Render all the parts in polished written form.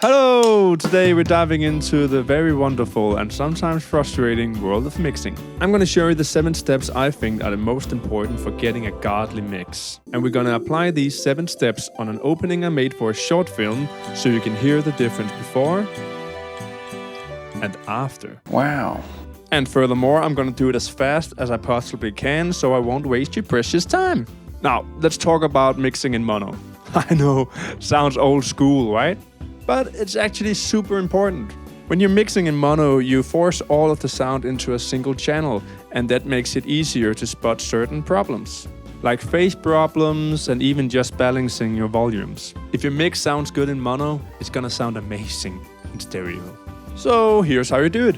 Hello! Today we're diving into the very wonderful and sometimes frustrating world of mixing. I'm going to show you the 7 steps I think are the most important for getting a godly mix. And we're going to apply these 7 steps on an opening I made for a short film so you can hear the difference before and after. Wow. And furthermore, I'm going to do it as fast as I possibly can so I won't waste your precious time. Now, let's talk about mixing in mono. I know, sounds old school, right? But it's actually super important. When you're mixing in mono, you force all of the sound into a single channel, and that makes it easier to spot certain problems, like phase problems and even just balancing your volumes. If your mix sounds good in mono, it's gonna sound amazing in stereo. So here's how you do it.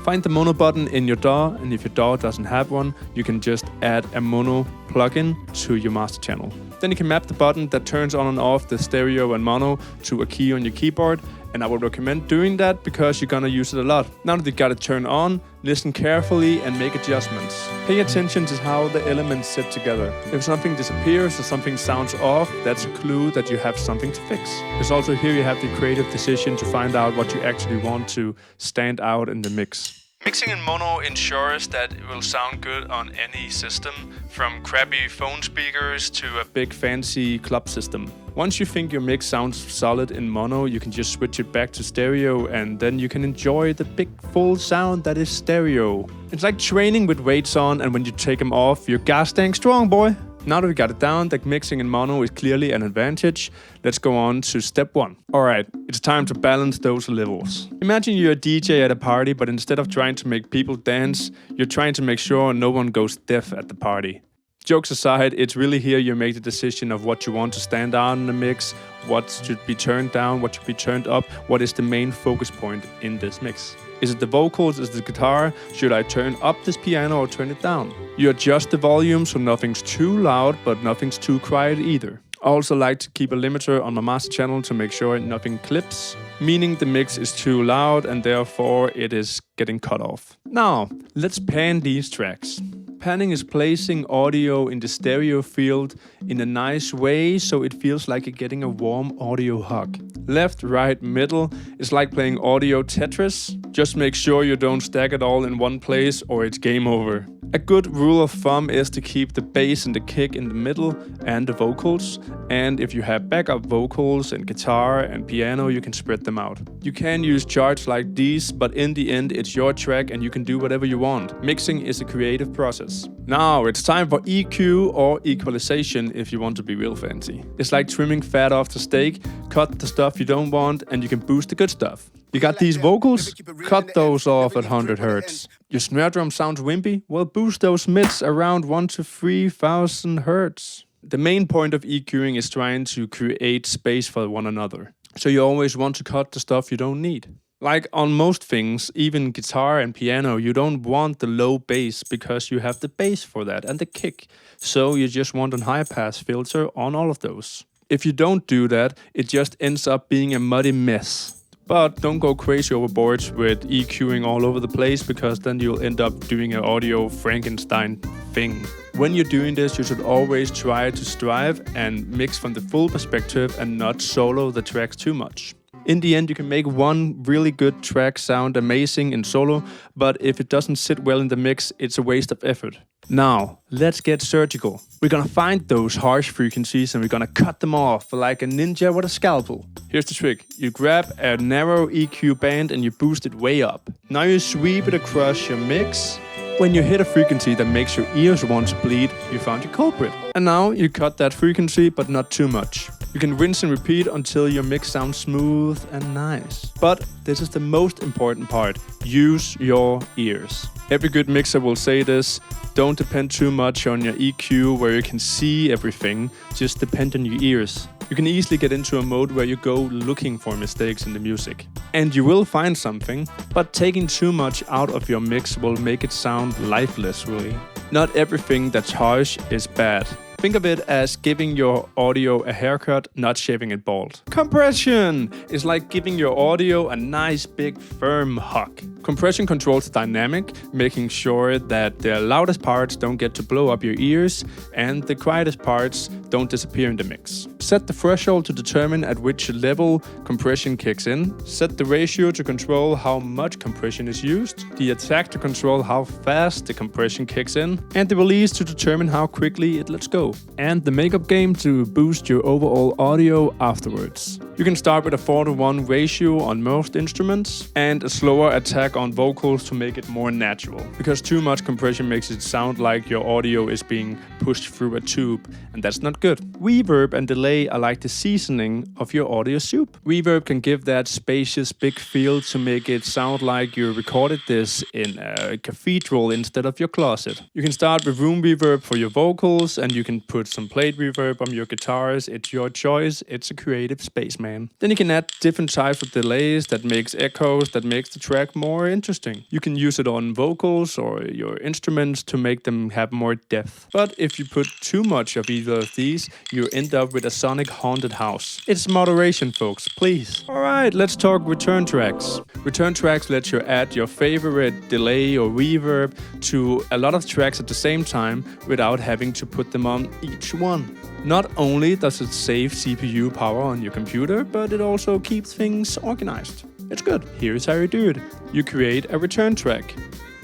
Find the mono button in your DAW, and if your DAW doesn't have one, you can just add a mono plugin to your master channel. Then you can map the button that turns on and off the stereo and mono to a key on your keyboard, and I would recommend doing that because you're gonna use it a lot. Now that you got it turned on, listen carefully and make adjustments. Pay attention to how the elements sit together. If something disappears or something sounds off, that's a clue that you have something to fix. Because also here you have the creative decision to find out what you actually want to stand out in the mix. Mixing in mono ensures that it will sound good on any system, from crappy phone speakers to a big fancy club system. Once you think your mix sounds solid in mono, you can just switch it back to stereo, and then you can enjoy the big full sound that is stereo. It's like training with weights on, and when you take them off, you're gosh dang strong, boy. Now that we got it down, that mixing in mono is clearly an advantage, let's go on to step 1. Alright, it's time to balance those levels. Imagine you're a DJ at a party, but instead of trying to make people dance, you're trying to make sure no one goes deaf at the party. Jokes aside, it's really here you make the decision of what you want to stand out in the mix, what should be turned down, what should be turned up, what is the main focus point in this mix. Is it the vocals? Is it the guitar? Should I turn up this piano or turn it down? You adjust the volume so nothing's too loud, but nothing's too quiet either. I also like to keep a limiter on my master channel to make sure nothing clips, meaning the mix is too loud and therefore it is getting cut off. Now, let's pan these tracks. Panning is placing audio in the stereo field in a nice way so it feels like you're getting a warm audio hug. Left, right, middle is like playing audio Tetris. Just make sure you don't stack it all in one place or it's game over. A good rule of thumb is to keep the bass and the kick in the middle and the vocals, and if you have backup vocals and guitar and piano, you can spread them out. You can use charts like these, but in the end it's your track and you can do whatever you want. Mixing is a creative process. Now it's time for EQ or equalization if you want to be real fancy. It's like trimming fat off the steak, cut the stuff you don't want and you can boost the good stuff. You got these vocals? Cut those off at 100 Hz. Your snare drum sounds wimpy? Well, boost those mids around 1,000 to 3,000 Hz. The main point of EQing is trying to create space for one another. So you always want to cut the stuff you don't need. Like on most things, even guitar and piano, you don't want the low bass because you have the bass for that and the kick. So you just want a high pass filter on all of those. If you don't do that, it just ends up being a muddy mess. But don't go crazy overboard with EQing all over the place because then you'll end up doing an audio Frankenstein thing. When you're doing this, you should always try to strive and mix from the full perspective and not solo the tracks too much. In the end, you can make one really good track sound amazing in solo, but if it doesn't sit well in the mix, it's a waste of effort. Now, let's get surgical. We're gonna find those harsh frequencies and we're gonna cut them off like a ninja with a scalpel. Here's the trick. You grab a narrow EQ band and you boost it way up. Now you sweep it across your mix. When you hit a frequency that makes your ears want to bleed, you found your culprit. And now you cut that frequency, but not too much. You can rinse and repeat until your mix sounds smooth and nice. But this is the most important part. Use your ears. Every good mixer will say this. Don't depend too much on your EQ where you can see everything. Just depend on your ears. You can easily get into a mode where you go looking for mistakes in the music. And you will find something, but taking too much out of your mix will make it sound lifeless, really. Not everything that's harsh is bad. Think of it as giving your audio a haircut, not shaving it bald. Compression is like giving your audio a nice big firm hug. Compression controls the dynamic, making sure that the loudest parts don't get to blow up your ears and the quietest parts don't disappear in the mix. Set the threshold to determine at which level compression kicks in. Set the ratio to control how much compression is used. The attack to control how fast the compression kicks in. And the release to determine how quickly it lets go. And the makeup game to boost your overall audio afterwards. You can start with a 4:1 ratio on most instruments and a slower attack on vocals to make it more natural. Because too much compression makes it sound like your audio is being pushed through a tube, and that's not good. Reverb and delay are like the seasoning of your audio soup. Reverb can give that spacious big feel to make it sound like you recorded this in a cathedral instead of your closet. You can start with room reverb for your vocals, and you can put some plate reverb on your guitars. It's your choice. It's a creative space, man. Then you can add different types of delays that makes echoes, that makes the track more interesting. You can use it on vocals or your instruments to make them have more depth. But if you put too much of either of these, you end up with a sonic haunted house. It's moderation, folks, please. Alright, let's talk return tracks. Return tracks let you add your favorite delay or reverb to a lot of tracks at the same time without having to put them on each one. Not only does it save CPU power on your computer, but it also keeps things organized. It's good. Here's how you do it. You create a return track.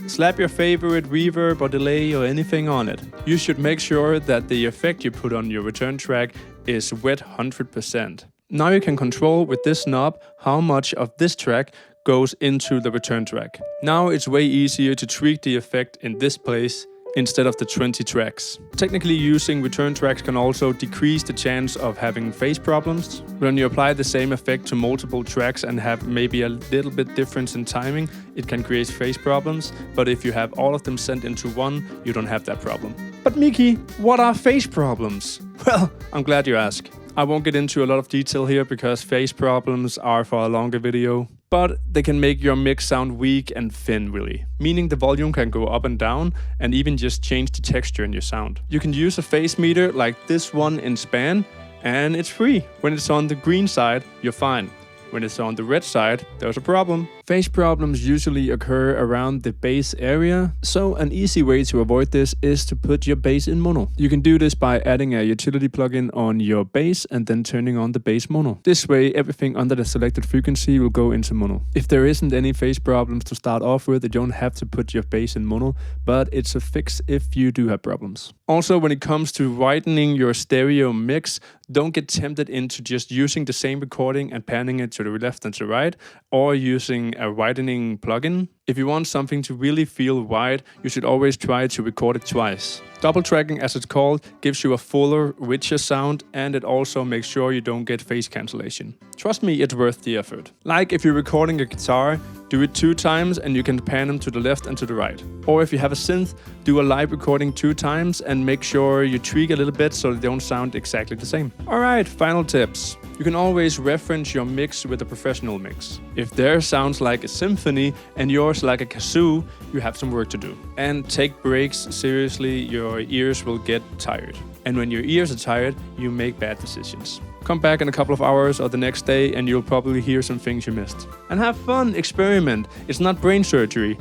Slap your favorite reverb or delay or anything on it. You should make sure that the effect you put on your return track is wet 100%. Now you can control with this knob how much of this track goes into the return track. Now it's way easier to tweak the effect in this place instead of the 20 tracks. Technically, using return tracks can also decrease the chance of having phase problems. When you apply the same effect to multiple tracks and have maybe a little bit difference in timing, it can create phase problems, but if you have all of them sent into one, you don't have that problem. But Mickie, what are phase problems? Well, I'm glad you asked. I won't get into a lot of detail here because phase problems are for a longer video. But they can make your mix sound weak and thin, really. Meaning the volume can go up and down and even just change the texture in your sound. You can use a phase meter like this one in Span and it's free. When it's on the green side, you're fine. When it's on the red side, there's a problem. Phase problems usually occur around the bass area, so an easy way to avoid this is to put your bass in mono. You can do this by adding a utility plugin on your bass and then turning on the bass mono. This way, everything under the selected frequency will go into mono. If there isn't any phase problems to start off with, you don't have to put your bass in mono, but it's a fix if you do have problems. Also, when it comes to widening your stereo mix, don't get tempted into just using the same recording and panning it to the left and to the right, or using a widening plugin. If you want something to really feel wide, you should always try to record it twice. Double tracking, as it's called, gives you a fuller, richer sound, and it also makes sure you don't get phase cancellation. Trust me, it's worth the effort. Like if you're recording a guitar, do it 2 times and you can pan them to the left and to the right. Or if you have a synth, do a live recording 2 times and make sure you tweak a little bit so they don't sound exactly the same. Alright, final tips. You can always reference your mix with a professional mix. If theirs sounds like a symphony and yours like a kazoo, you have some work to do. And take breaks seriously, your ears will get tired. And when your ears are tired, you make bad decisions. Come back in a couple of hours or the next day and you'll probably hear some things you missed. And have fun, experiment. It's not brain surgery.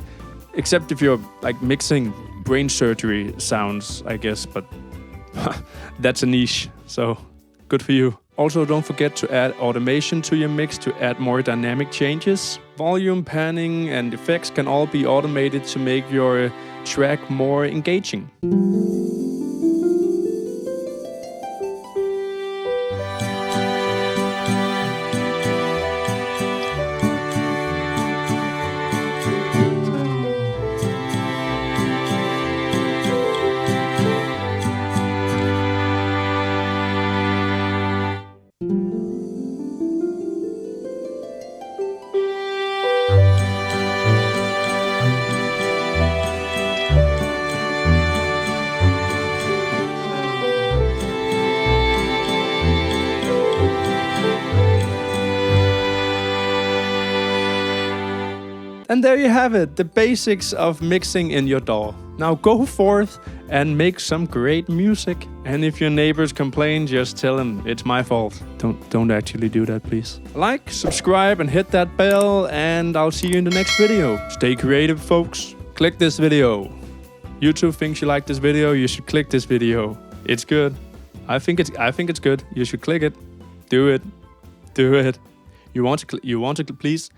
Except if you're like mixing brain surgery sounds, I guess, but that's a niche, so good for you. Also, don't forget to add automation to your mix to add more dynamic changes. Volume, panning, and effects can all be automated to make your track more engaging. And there you have it, the basics of mixing in your DAW. Now go forth and make some great music. And if your neighbors complain, just tell them it's my fault. Don't actually do that, please. Like, subscribe, and hit that bell, and I'll see you in the next video. Stay creative, folks. Click this video. YouTube thinks you like this video, you should click this video. It's good. I think it's good. You should click it. Do it. Do it. You want to please